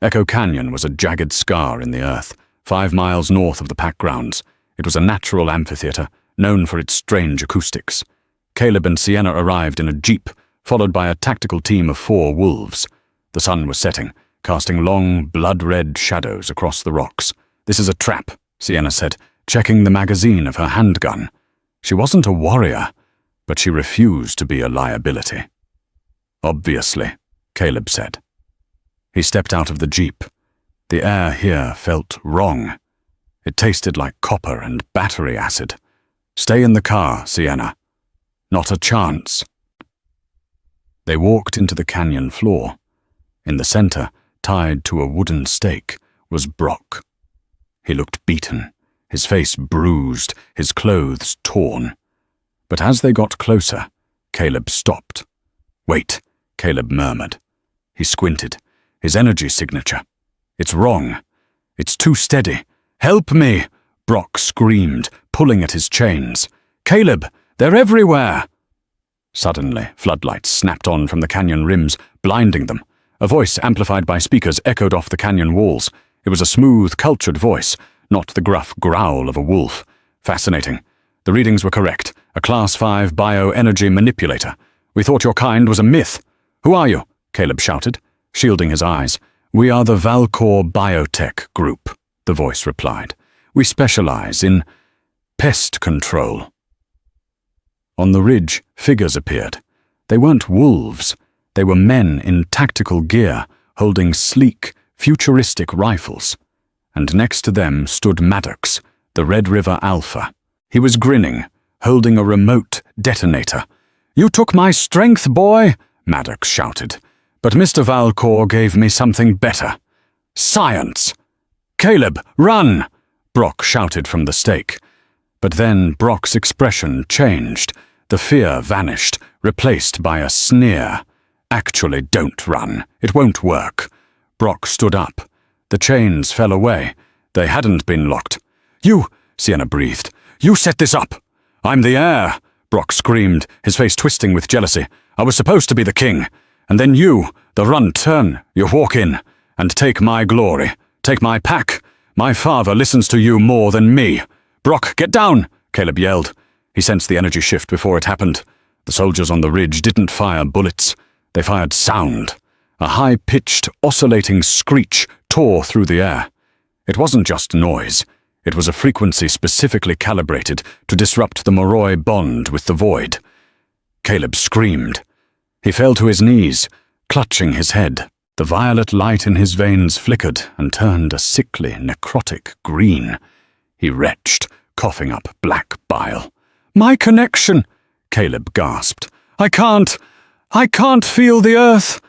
Echo Canyon was a jagged scar in the earth, 5 miles north of the pack grounds. It was a natural amphitheater, known for its strange acoustics. Caleb and Sienna arrived in a jeep, followed by a tactical team of 4 wolves. The sun was setting, casting long, blood-red shadows across the rocks. "This is a trap," Sienna said, checking the magazine of her handgun. She wasn't a warrior, but she refused to be a liability. "Obviously," Caleb said. He stepped out of the jeep. The air here felt wrong. It tasted like copper and battery acid. "Stay in the car, Sienna." "Not a chance." They walked into the canyon floor. In the center, tied to a wooden stake, was Brock. He looked beaten, his face bruised, his clothes torn. But as they got closer, Caleb stopped. "Wait," Caleb murmured. He squinted, his energy signature. "It's wrong. It's too steady. Help me!" Brock screamed, pulling at his chains. "Caleb, they're everywhere!" Suddenly, floodlights snapped on from the canyon rims, blinding them. A voice amplified by speakers echoed off the canyon walls. It was a smooth, cultured voice, not the gruff growl of a wolf. Fascinating. The readings were correct. A Class 5 bioenergy manipulator. "We thought your kind was a myth." "Who are you?" Caleb shouted, shielding his eyes. "We are the Valcor Biotech Group," the voice replied. "We specialize in pest control." On the ridge, figures appeared. They weren't wolves. They were men in tactical gear, holding sleek, futuristic rifles. And next to them stood Maddox, the Red River Alpha. He was grinning, holding a remote detonator. "You took my strength, boy," Maddox shouted. "But Mr. Valcor gave me something better. Science!" "Caleb, run!" Brock shouted from the stake. But then Brock's expression changed. The fear vanished, replaced by a sneer. "Actually, don't run. It won't work." Brock stood up. The chains fell away. They hadn't been locked. "You," Sienna breathed. "You set this up." "I'm the heir," Brock screamed, his face twisting with jealousy. "I was supposed to be the king. And then you, the Runt, you walk in, and take my glory. Take my pack. My father listens to you more than me." "Brock, get down!" Caleb yelled. He sensed the energy shift before it happened. The soldiers on the ridge didn't fire bullets. They fired sound. A high-pitched, oscillating screech tore through the air. It wasn't just noise. It was a frequency specifically calibrated to disrupt the Moroi bond with the void. Caleb screamed. He fell to his knees, clutching his head. The violet light in his veins flickered and turned a sickly, necrotic green. He retched, coughing up black bile. "My connection!" Caleb gasped. I can't feel the earth."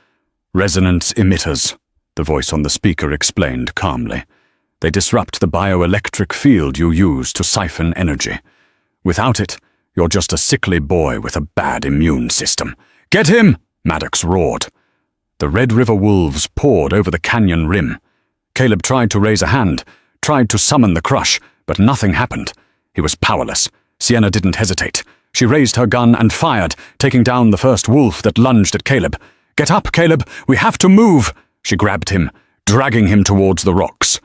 "Resonance emitters," the voice on the speaker explained calmly. "They disrupt the bioelectric field you use to siphon energy. Without it, you're just a sickly boy with a bad immune system." "Get him!" Maddox roared. The Red River wolves poured over the canyon rim. Caleb tried to raise a hand, tried to summon the crush, but nothing happened. He was powerless. Sienna didn't hesitate. She raised her gun and fired, taking down the first wolf that lunged at Caleb. "Get up, Caleb! We have to move!" She grabbed him, dragging him towards the rocks.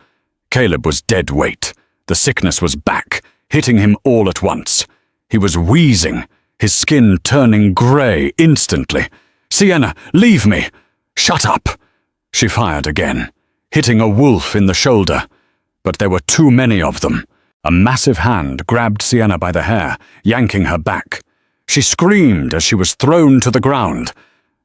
Caleb was dead weight. The sickness was back, hitting him all at once. He was wheezing, his skin turning grey instantly. "Sienna, leave me!" "Shut up!" She fired again, hitting a wolf in the shoulder. But there were too many of them. A massive hand grabbed Sienna by the hair, yanking her back. She screamed as she was thrown to the ground.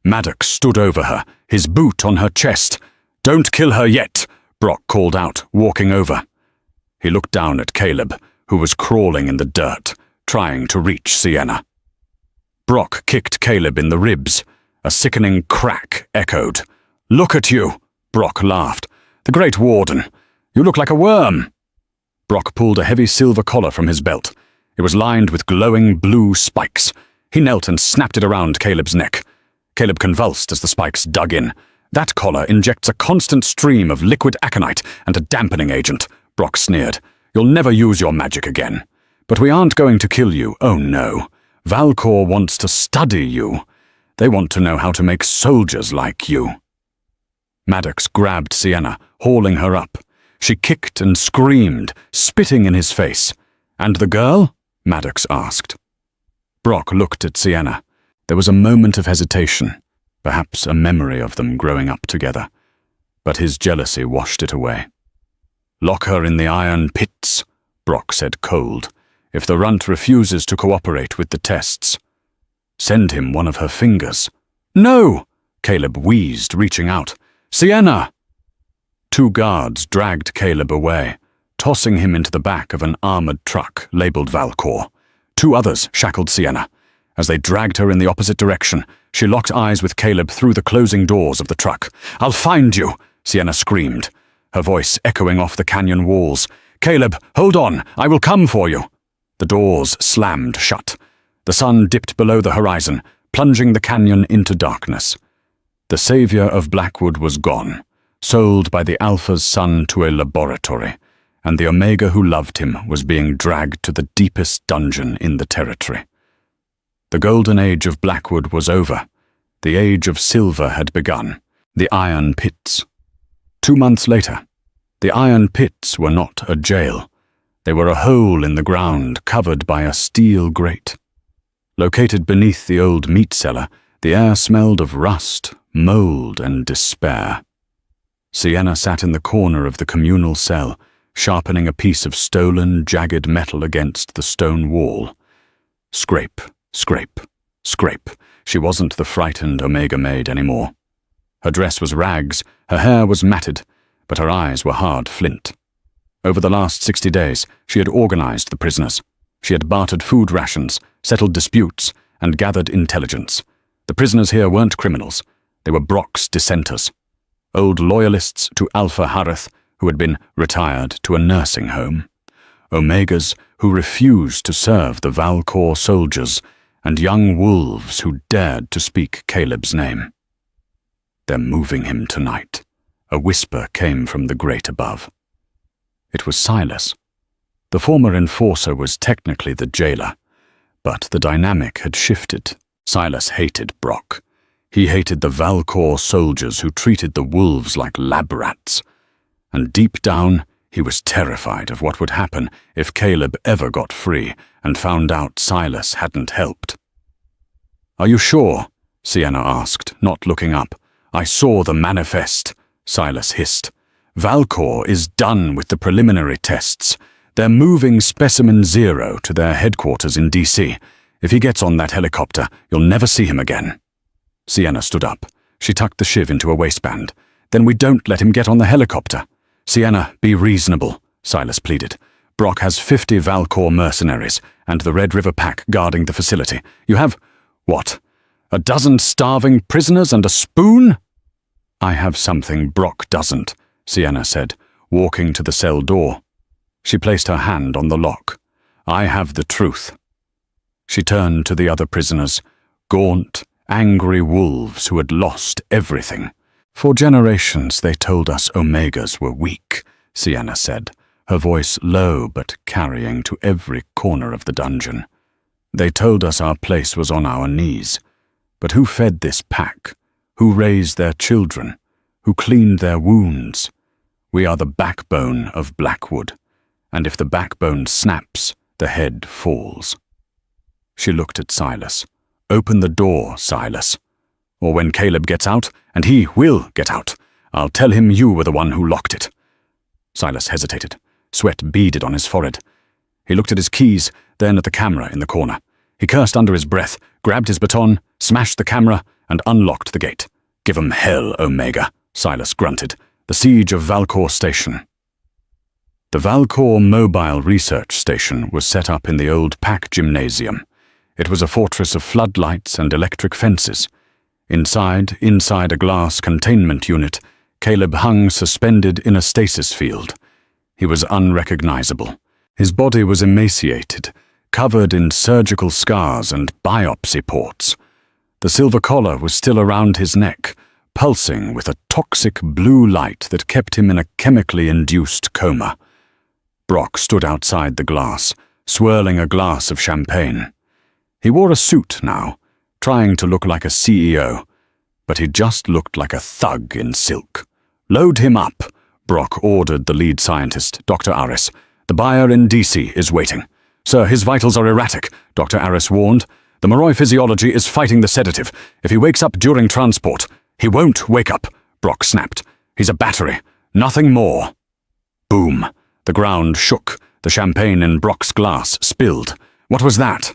Maddox stood over her, his boot on her chest. "Don't kill her yet," Brock called out, walking over. He looked down at Caleb, who was crawling in the dirt, trying to reach Sienna. Brock kicked Caleb in the ribs. A sickening crack echoed. "Look at you," Brock laughed. "The great warden. You look like a worm." Brock pulled a heavy silver collar from his belt. It was lined with glowing blue spikes. He knelt and snapped it around Caleb's neck. Caleb convulsed as the spikes dug in. "That collar injects a constant stream of liquid aconite and a dampening agent," Brock sneered. "You'll never use your magic again. But we aren't going to kill you, oh no. Valcor wants to study you. They want to know how to make soldiers like you." Maddox grabbed Sienna, hauling her up. She kicked and screamed, spitting in his face. "And the girl?" Maddox asked. Brock looked at Sienna. There was a moment of hesitation, perhaps a memory of them growing up together. But his jealousy washed it away. "Lock her in the iron pits," Brock said cold. "If the Runt refuses to cooperate with the tests, send him one of her fingers." "No!" Caleb wheezed, reaching out. "Sienna!" Two guards dragged Caleb away, tossing him into the back of an armored truck labeled Valcor. Two others shackled Sienna. As they dragged her in the opposite direction, she locked eyes with Caleb through the closing doors of the truck. "I'll find you!" Sienna screamed, her voice echoing off the canyon walls. "Caleb, hold on! I will come for you!" The doors slammed shut. The sun dipped below the horizon, plunging the canyon into darkness. The savior of Blackwood was gone, sold by the Alpha's son to a laboratory, and the Omega who loved him was being dragged to the deepest dungeon in the territory. The golden age of Blackwood was over. The age of silver had begun. The iron pits. 2 months later, the iron pits were not a jail. They were a hole in the ground covered by a steel grate. Located beneath the old meat cellar, the air smelled of rust, mold, and despair. Sienna sat in the corner of the communal cell, sharpening a piece of stolen, jagged metal against the stone wall. Scrape, scrape, scrape. She wasn't the frightened Omega maid anymore. Her dress was rags, her hair was matted, but her eyes were hard flint. Over the last 60 days, she had organized the prisoners. She had bartered food rations, settled disputes, and gathered intelligence. The prisoners here weren't criminals. They were Brock's dissenters. Old loyalists to Alpha Harith, who had been retired to a nursing home. Omegas who refused to serve the Valcor soldiers, and young wolves who dared to speak Caleb's name. "They're moving him tonight," a whisper came from the grate above. It was Silas. The former enforcer was technically the jailer, but the dynamic had shifted. Silas hated Brock. He hated the Valcor soldiers who treated the wolves like lab rats. And deep down, he was terrified of what would happen if Caleb ever got free and found out Silas hadn't helped. "Are you sure?" Sienna asked, not looking up. "I saw the manifest," Silas hissed. "Valcor is done with the preliminary tests. They're moving Specimen Zero to their headquarters in DC. If he gets on that helicopter, you'll never see him again." Sienna stood up. She tucked the shiv into a waistband. "Then we don't let him get on the helicopter." "Sienna, be reasonable," Silas pleaded. "Brock has 50 Valcor mercenaries and the Red River Pack guarding the facility. You have, what, a dozen starving prisoners and a spoon?" "I have something Brock doesn't," Sienna said, walking to the cell door. She placed her hand on the lock. "I have the truth." She turned to the other prisoners, gaunt, angry wolves who had lost everything. "For generations they told us Omegas were weak," Sienna said, her voice low but carrying to every corner of the dungeon. "They told us our place was on our knees. But who fed this pack? Who raised their children? Who cleaned their wounds? We are the backbone of Blackwood, and if the backbone snaps, the head falls." She looked at Silas. "Open the door, Silas. Or when Caleb gets out, and he will get out, I'll tell him you were the one who locked it." Silas hesitated. Sweat beaded on his forehead. He looked at his keys, then at the camera in the corner. He cursed under his breath, grabbed his baton, smashed the camera, and unlocked the gate. "Give 'em hell, Omega," Silas grunted. "The siege of Valcor Station." The Valcor Mobile Research Station was set up in the old Pack Gymnasium. It was a fortress of floodlights and electric fences. Inside a glass containment unit, Caleb hung suspended in a stasis field. He was unrecognizable. His body was emaciated, covered in surgical scars and biopsy ports. The silver collar was still around his neck, pulsing with a toxic blue light that kept him in a chemically induced coma. Brock stood outside the glass, swirling a glass of champagne. He wore a suit now, trying to look like a CEO, but he just looked like a thug in silk. "Load him up," Brock ordered the lead scientist, Dr. Aris. "The buyer in DC is waiting." "Sir, his vitals are erratic," Dr. Aris warned. "The Moroi physiology is fighting the sedative. If he wakes up during transport—" "He won't wake up," Brock snapped. "He's a battery, nothing more." Boom. The ground shook. The champagne in Brock's glass spilled. What was that?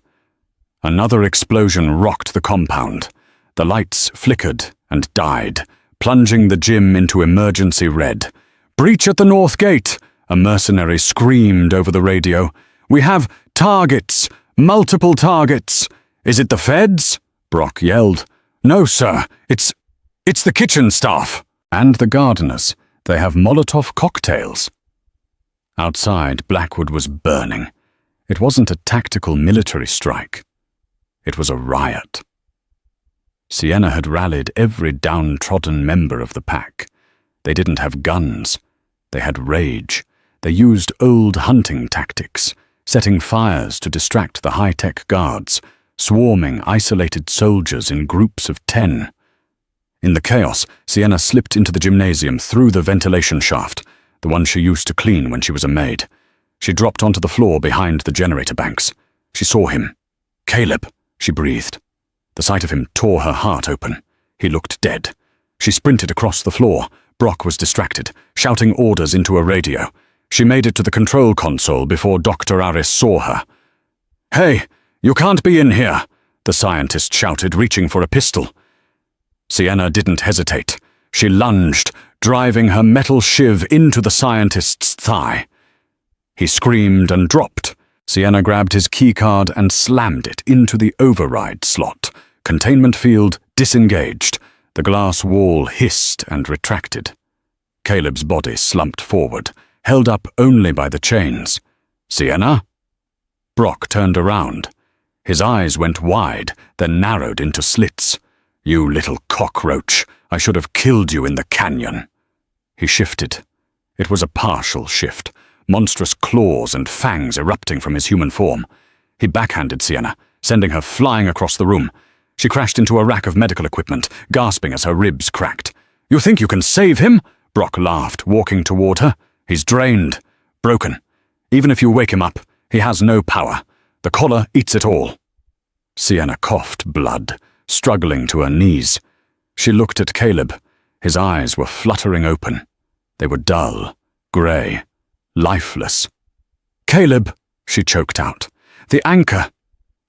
Another explosion rocked the compound. The lights flickered and died, plunging the gym into emergency red. "Breach at the north gate!" a mercenary screamed over the radio. "We have targets! Multiple targets! Is it the feds?" Brock yelled. "No, sir. It's the kitchen staff. And the gardeners. They have Molotov cocktails." Outside, Blackwood was burning. It wasn't a tactical military strike. It was a riot. Sienna had rallied every downtrodden member of the pack. They didn't have guns. They had rage. They used old hunting tactics, setting fires to distract the high-tech guards, swarming isolated soldiers in groups of 10. In the chaos, Sienna slipped into the gymnasium through the ventilation shaft, the one she used to clean when she was a maid. She dropped onto the floor behind the generator banks. She saw him. "Caleb," she breathed. The sight of him tore her heart open. He looked dead. She sprinted across the floor. Brock was distracted, shouting orders into a radio. She made it to the control console before Dr. Aris saw her. "Hey, you can't be in here," the scientist shouted, reaching for a pistol. Sienna didn't hesitate. She lunged, driving her metal shiv into the scientist's thigh. He screamed and dropped. Sienna grabbed his keycard and slammed it into the override slot. Containment field disengaged. The glass wall hissed and retracted. Caleb's body slumped forward, held up only by the chains. "Sienna?" Brock turned around. His eyes went wide, then narrowed into slits. "You little cockroach, I should have killed you in the canyon." He shifted. It was a partial shift, monstrous claws and fangs erupting from his human form. He backhanded Sienna, sending her flying across the room. She crashed into a rack of medical equipment, gasping as her ribs cracked. "You think you can save him?" Brock laughed, walking toward her. "He's drained, broken. Even if you wake him up, he has no power. The collar eats it all." Sienna coughed blood, struggling to her knees. She looked at Caleb. His eyes were fluttering open. They were dull, grey, lifeless. "Caleb," she choked out, "the anchor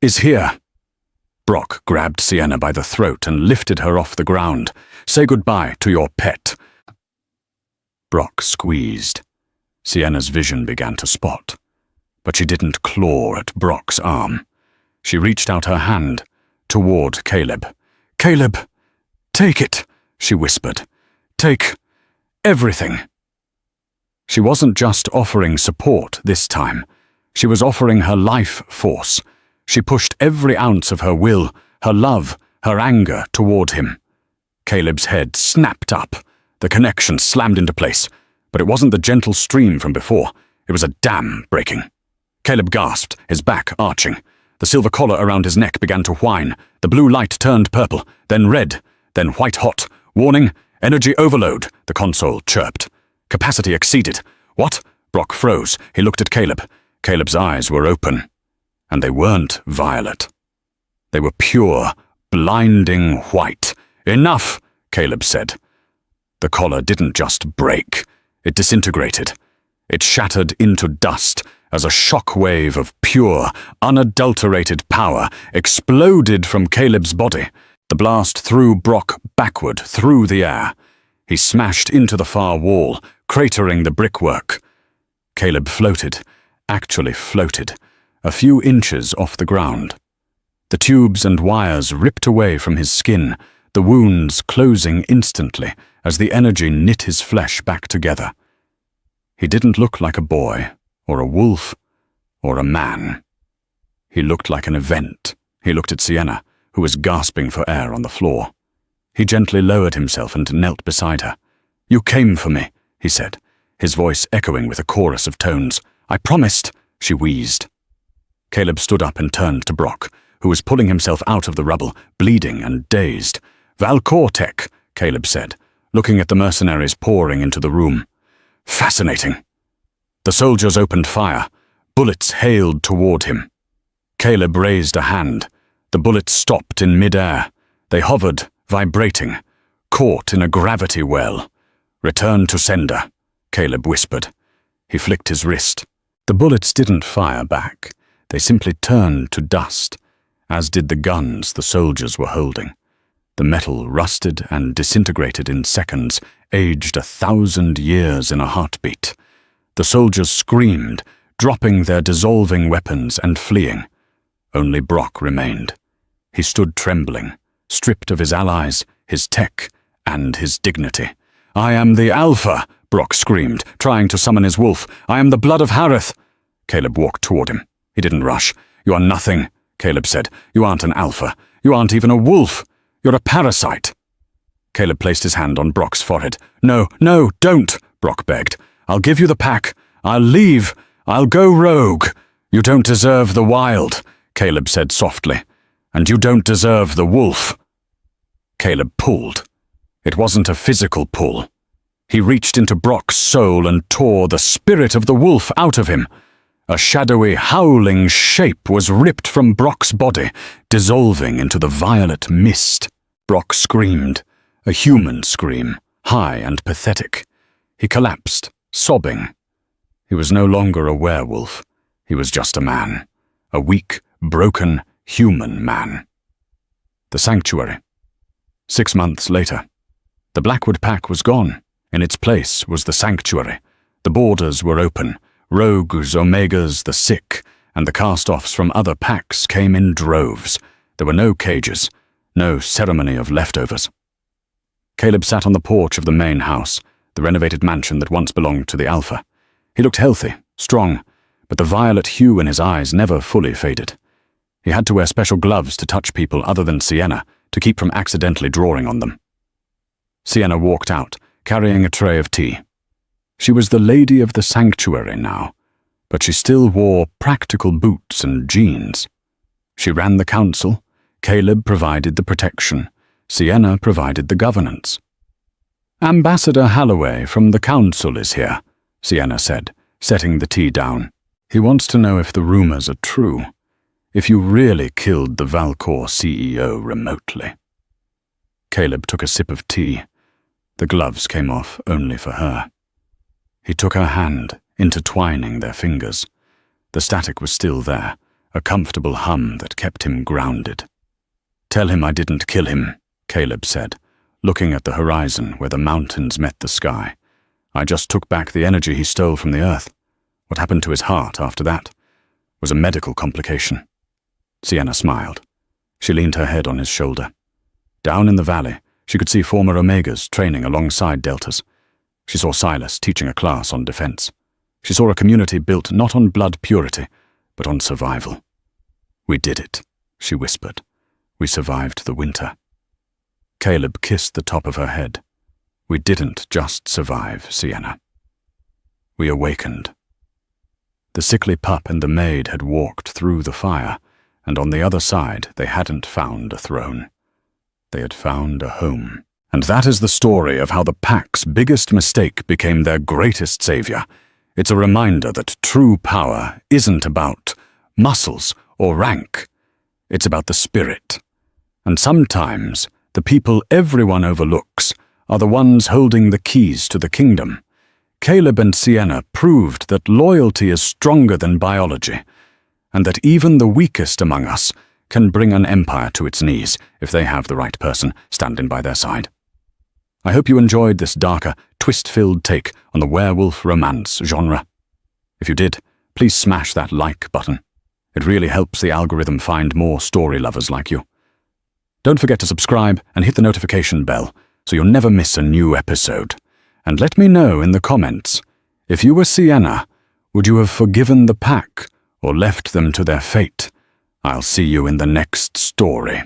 is here." Brock grabbed Sienna by the throat and lifted her off the ground. "Say goodbye to your pet." Brock squeezed. Sienna's vision began to spot, but she didn't claw at Brock's arm. She reached out her hand toward Caleb. "Caleb, take it," she whispered. "Take everything." She wasn't just offering support this time. She was offering her life force. She pushed every ounce of her will, her love, her anger toward him. Caleb's head snapped up. The connection slammed into place, but it wasn't the gentle stream from before. It was a dam breaking. Caleb gasped, his back arching. The silver collar around his neck began to whine. The blue light turned purple, then red, then white-hot. "Warning, energy overload," the console chirped. "Capacity exceeded." "What?" Brock froze. He looked at Caleb. Caleb's eyes were open. And they weren't violet. They were pure, blinding white. "Enough," Caleb said. The collar didn't just break. It disintegrated. It shattered into dust as a shock wave of pure, unadulterated power exploded from Caleb's body. The blast threw Brock backward through the air. He smashed into the far wall, cratering the brickwork. Caleb floated, actually floated, a few inches off the ground. The tubes and wires ripped away from his skin, the wounds closing instantly as the energy knit his flesh back together. He didn't look like a boy, or a wolf, or a man. He looked like an event. He looked at Sienna, who was gasping for air on the floor. He gently lowered himself and knelt beside her. "You came for me," he said, his voice echoing with a chorus of tones. "I promised," she wheezed. Caleb stood up and turned to Brock, who was pulling himself out of the rubble, bleeding and dazed. "Valcortec," Caleb said, looking at the mercenaries pouring into the room. "Fascinating." The soldiers opened fire. Bullets hailed toward him. Caleb raised a hand. The bullets stopped in mid-air. They hovered, vibrating, caught in a gravity well. "Return to sender," Caleb whispered. He flicked his wrist. The bullets didn't fire back. They simply turned to dust, as did the guns the soldiers were holding. The metal rusted and disintegrated in seconds, aged 1,000 years in a heartbeat. The soldiers screamed, dropping their dissolving weapons and fleeing. Only Brock remained. He stood trembling, stripped of his allies, his tech, and his dignity. "I am the Alpha," Brock screamed, trying to summon his wolf. "I am the blood of Harith." Caleb walked toward him. He didn't rush. "You are nothing," Caleb said. "You aren't an Alpha. You aren't even a wolf. You're a parasite." Caleb placed his hand on Brock's forehead. "No, no, don't," Brock begged. "I'll give you the pack. I'll leave. I'll go rogue." "You don't deserve the wild," Caleb said softly. "And you don't deserve the wolf." Caleb pulled. It wasn't a physical pull. He reached into Brock's soul and tore the spirit of the wolf out of him. A shadowy, howling shape was ripped from Brock's body, dissolving into the violet mist. Brock screamed, a human scream, high and pathetic. He collapsed, sobbing. He was no longer a werewolf. He was just a man. A weak, broken, human man. The sanctuary. 6 months later. The Blackwood pack was gone. In its place was the sanctuary. The borders were open. Rogues, Omegas, the sick, and the cast-offs from other packs came in droves. There were no cages, no ceremony of leftovers. Caleb sat on the porch of the main house, the renovated mansion that once belonged to the Alpha. He looked healthy, strong, but the violet hue in his eyes never fully faded. He had to wear special gloves to touch people other than Sienna to keep from accidentally drawing on them. Sienna walked out, carrying a tray of tea. She was the lady of the sanctuary now, but she still wore practical boots and jeans. She ran the council, Caleb provided the protection, Sienna provided the governance. "Ambassador Halloway from the council is here," Sienna said, setting the tea down. "He wants to know if the rumors are true, if you really killed the Valcor CEO remotely." Caleb took a sip of tea. The gloves came off only for her. He took her hand, intertwining their fingers. The static was still there, a comfortable hum that kept him grounded. "Tell him I didn't kill him," Caleb said, looking at the horizon where the mountains met the sky. "I just took back the energy he stole from the earth. What happened to his heart after that was a medical complication." Sienna smiled. She leaned her head on his shoulder. Down in the valley, she could see former Omegas training alongside Deltas. She saw Silas teaching a class on defense. She saw a community built not on blood purity, but on survival. "We did it," she whispered. "We survived the winter." Caleb kissed the top of her head. "We didn't just survive, Sienna. We awakened." The sickly pup and the maid had walked through the fire, and on the other side they hadn't found a throne. They had found a home. And that is the story of how the Pack's biggest mistake became their greatest savior. It's a reminder that true power isn't about muscles or rank. It's about the spirit. And sometimes the people everyone overlooks are the ones holding the keys to the kingdom. Caleb and Sienna proved that loyalty is stronger than biology, and that even the weakest among us can bring an empire to its knees if they have the right person standing by their side. I hope you enjoyed this darker, twist-filled take on the werewolf romance genre. If you did, please smash that like button. It really helps the algorithm find more story lovers like you. Don't forget to subscribe and hit the notification bell so you'll never miss a new episode. And let me know in the comments, if you were Sienna, would you have forgiven the Pack or left them to their fate? I'll see you in the next story.